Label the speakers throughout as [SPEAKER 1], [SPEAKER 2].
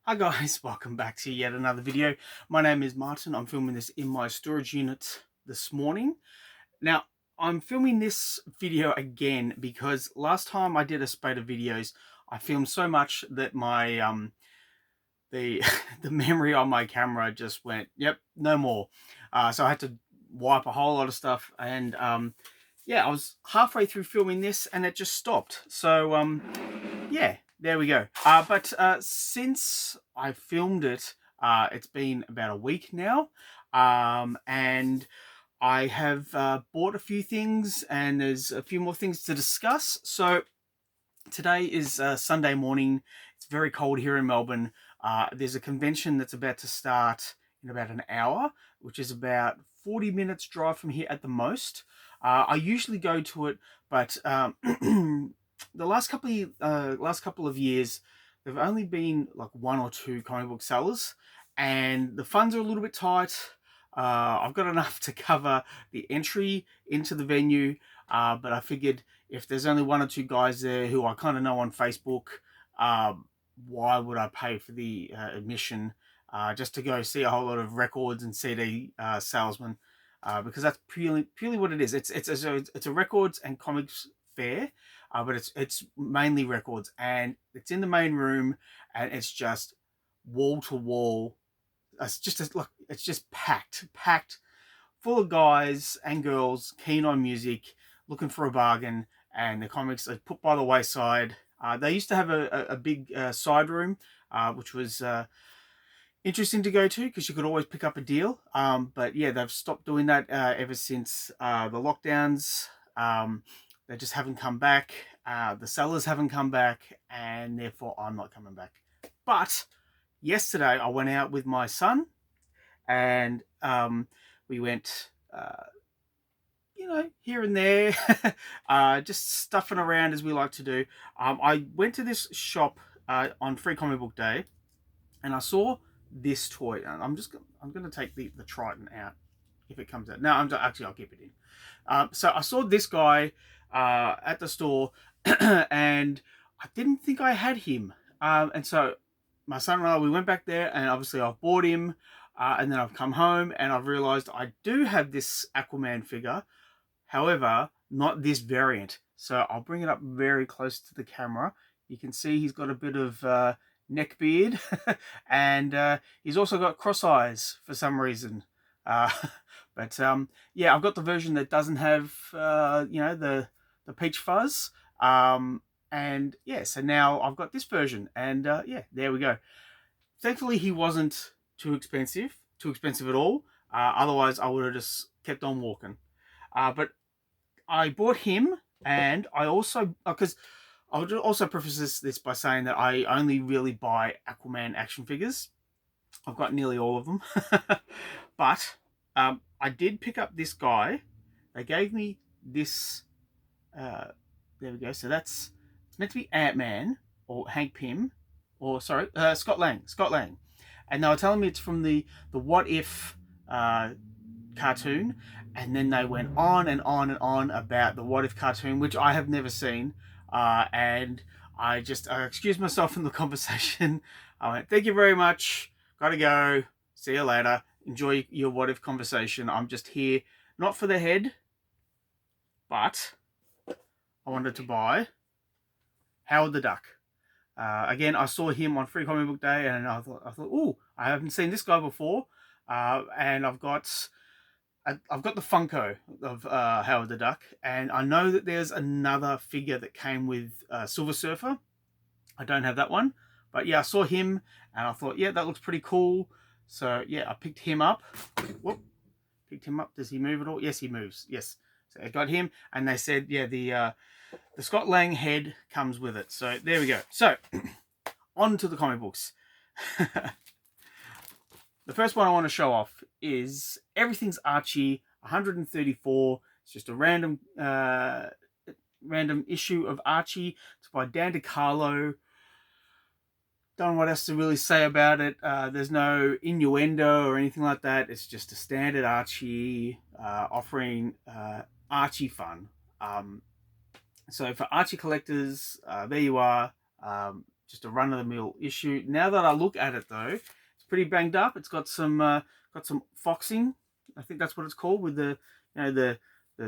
[SPEAKER 1] Hi guys, welcome back to yet another video. My name is Martin. I'm filming this in my storage unit this morning. Now, I'm filming this video again because last time I did a spate of videos, I filmed so much that my the the memory on my camera just went, yep, no more. So I had to wipe a whole lot of stuff, and yeah, I was halfway through filming this and it just stopped. So yeah, there we go. But since I filmed it, it's been about a week now, and I have bought a few things, and there's a few more things to discuss. So today is Sunday morning. It's very cold here in Melbourne. There's a convention that's about to start in about an hour, which is about 40 minutes drive from here at the most. I usually go to it, but the last couple of years, there've only been like one or two comic book sellers, and the funds are a little bit tight. I've got enough to cover the entry into the venue, but I figured if there's only one or two guys there who I kind of know on Facebook, why would I pay for the admission just to go see a whole lot of records and CD salesmen? Because that's purely what it is. It's a records and comics fair, but it's mainly records, and it's in the main room, and it's just wall to wall. It's just packed full of guys and girls keen on music, looking for a bargain, and the comics are put by the wayside. They used to have a big side room, which was interesting to go to because you could always pick up a deal. But yeah, they've stopped doing that ever since the lockdowns. They just haven't come back. The sellers haven't come back, and therefore I'm not coming back. But yesterday I went out with my son, and we went here and there, just stuffing around as we like to do. I went to this shop on Free Comic Book Day, and I saw this toy. And I'm going to take the Triton out if it comes out. No, I'll keep it in. So I saw this guy at the store, and I didn't think I had him. And so my son and I, we went back there, and obviously I've bought him. And then I've come home and I've realized I do have this Aquaman figure. However, not this variant. So I'll bring it up very close to the camera. You can see he's got a bit of neck beard, and he's also got cross eyes for some reason. Uh, but yeah, I've got the version that doesn't have the peach fuzz. And yeah, so now I've got this version, and yeah, there we go. Thankfully, he wasn't too expensive at all. Otherwise, I would have just kept on walking. But I bought him, and I also, because I would also preface this by saying that I only really buy Aquaman action figures. I've got nearly all of them. But I did pick up this guy. They gave me this. There we go. So it's meant to be Ant-Man or Hank Pym, or sorry, Scott Lang. Scott Lang. And they were telling me it's from the What If cartoon, and then they went on and on and on about the What If cartoon, which I have never seen, and I just excused myself from the conversation. I went, thank you very much, gotta go, see you later, enjoy your What If conversation. I'm just here, not for the head, but I wanted to buy Howard the Duck. Again, I saw him on Free Comic Book Day, and I thought, oh, I haven't seen this guy before, and I've got the Funko of Howard the Duck, and I know that there's another figure that came with Silver Surfer. I don't have that one, but yeah, I saw him, and I thought, yeah, that looks pretty cool. So yeah, I picked him up. Whoop, picked him up. Does he move at all? Yes, he moves. Yes, so I got him, and they said, yeah, the Scott Lang head comes with it. So there we go. So on to the comic books. The first one I want to show off is Everything's Archie 134. It's just a random issue of Archie. It's by Dan DeCarlo. Don't know what else to really say about it. There's no innuendo or anything like that. It's just a standard Archie offering Archie fun. So for Archie collectors, there you are. just a run-of-the-mill issue. Now that I look at it, though, it's pretty banged up. It's got some foxing. I think that's what it's called, with the the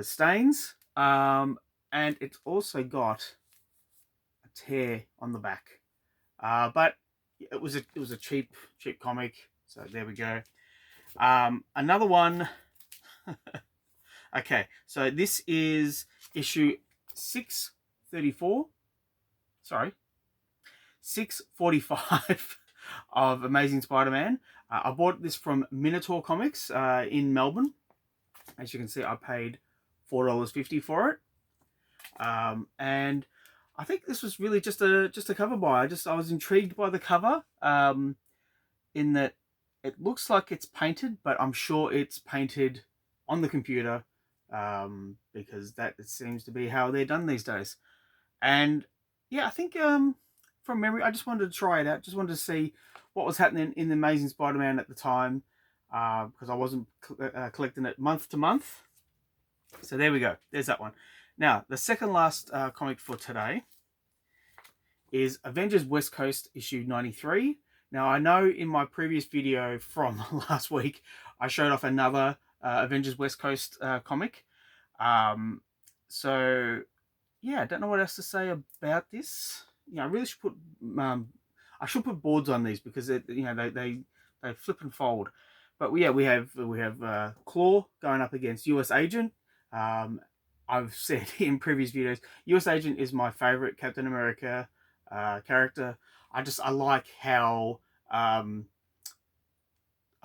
[SPEAKER 1] stains. And it's also got a tear on the back. But it was a cheap comic, so there we go. Another one. Okay, so this is issue 634. Sorry, 645 of Amazing Spider-Man. I bought this from Minotaur Comics in Melbourne. As you can see, I paid $4.50 for it. And I think this was really just a cover buy. I was intrigued by the cover, in that it looks like it's painted, but I'm sure it's painted on the computer, because that seems to be how they're done these days. And yeah, I think from memory, I just wanted to try it out. Just wanted to see what was happening in the Amazing Spider-Man at the time, because I wasn't collecting it month to month. So there we go. There's that one. Now, the second last comic for today is Avengers West Coast issue 93. Now, I know in my previous video from last week, I showed off another Avengers West Coast comic. So, yeah, I don't know what else to say about this. I really should put I should put boards on these, because they flip and fold. But yeah, we have Claw going up against US Agent. I've said in previous videos, US Agent is my favorite Captain America character. I like how I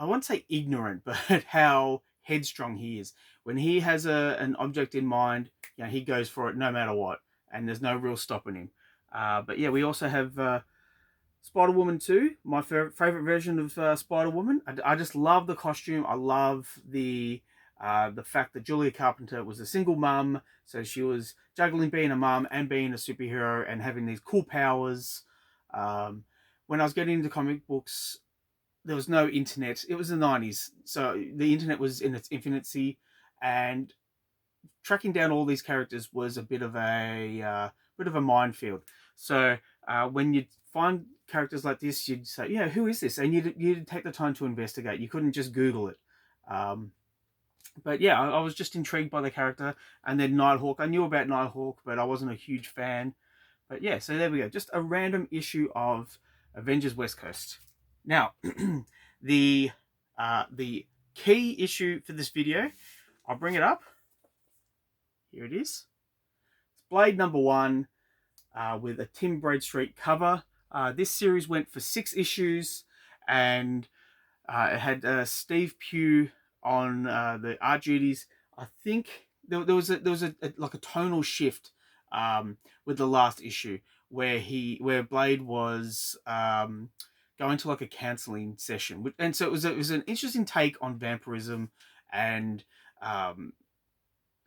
[SPEAKER 1] won't say ignorant, but how headstrong he is. When he has an object in mind, he goes for it no matter what, and there's no real stopping him. But yeah, we also have Spider-Woman 2, my favorite version of Spider-Woman. I just love the costume. I love the fact that Julia Carpenter was a single mum, so she was juggling being a mum and being a superhero and having these cool powers. When I was getting into comic books, there was no internet. It was the 90s, so the internet was in its infancy, and tracking down all these characters was a bit of a minefield. So when you find characters like this, you'd say, who is this? And you'd take the time to investigate. You couldn't just Google it. But yeah, I was just intrigued by the character. And then Nighthawk. I knew about Nighthawk, but I wasn't a huge fan. But yeah, so there we go. Just a random issue of Avengers West Coast. Now, the key issue for this video, I'll bring it up. Here it is. It's Blade #1 with a Tim Bradstreet cover. This series went for 6 issues, and it had Steve Pugh on the art duties. I think there was a like a tonal shift with the last issue, where Blade was going to like a counseling session, and so it was an interesting take on vampirism, and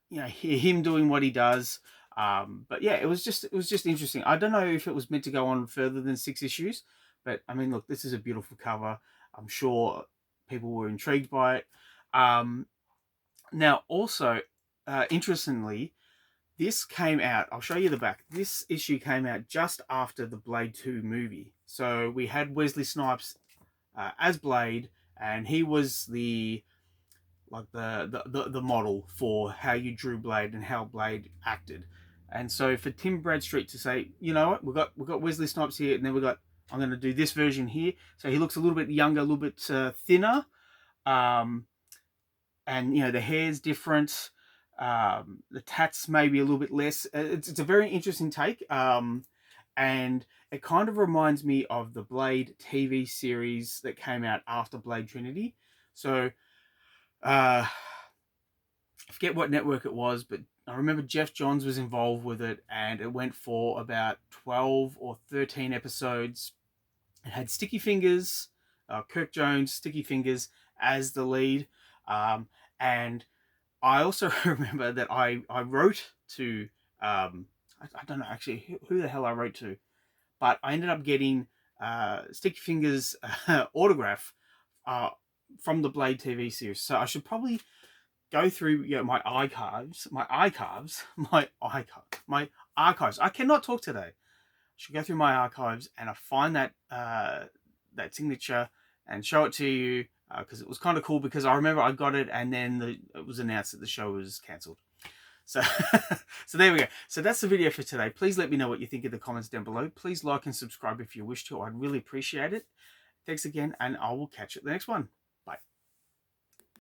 [SPEAKER 1] him doing what he does. But yeah, it was just interesting. I don't know if it was meant to go on further than 6 issues, but I mean, look, this is a beautiful cover. I'm sure people were intrigued by it. Now, also, interestingly, this came out, I'll show you the back. This issue came out just after the Blade 2 movie. So we had Wesley Snipes as Blade, and he was the model for how you drew Blade and how Blade acted. And so for Tim Bradstreet to say, you know what, we've got Wesley Snipes here, and then I'm going to do this version here. So he looks a little bit younger, a little bit thinner, and the hair's different. The tats maybe a little bit less. It's a very interesting take, and it kind of reminds me of the Blade TV series that came out after Blade Trinity. So I forget what network it was, but I remember Jeff Johns was involved with it, and it went for about 12 or 13 episodes. It had Sticky Fingers, Kirk Jones, Sticky Fingers as the lead, and I also remember that I wrote to, I don't know actually who the hell I wrote to, but I ended up getting Sticky Fingers' autograph from the Blade TV series. So I should probably go through my archives. I cannot talk today. should go through my archives and I find that that signature and show it to you, because it was kind of cool, because I remember I got it and then it was announced that the show was cancelled. So, so there we go. So that's the video for today. Please let me know what you think in the comments down below. Please like and subscribe if you wish to. I'd really appreciate it. Thanks again, and I will catch you at the next one.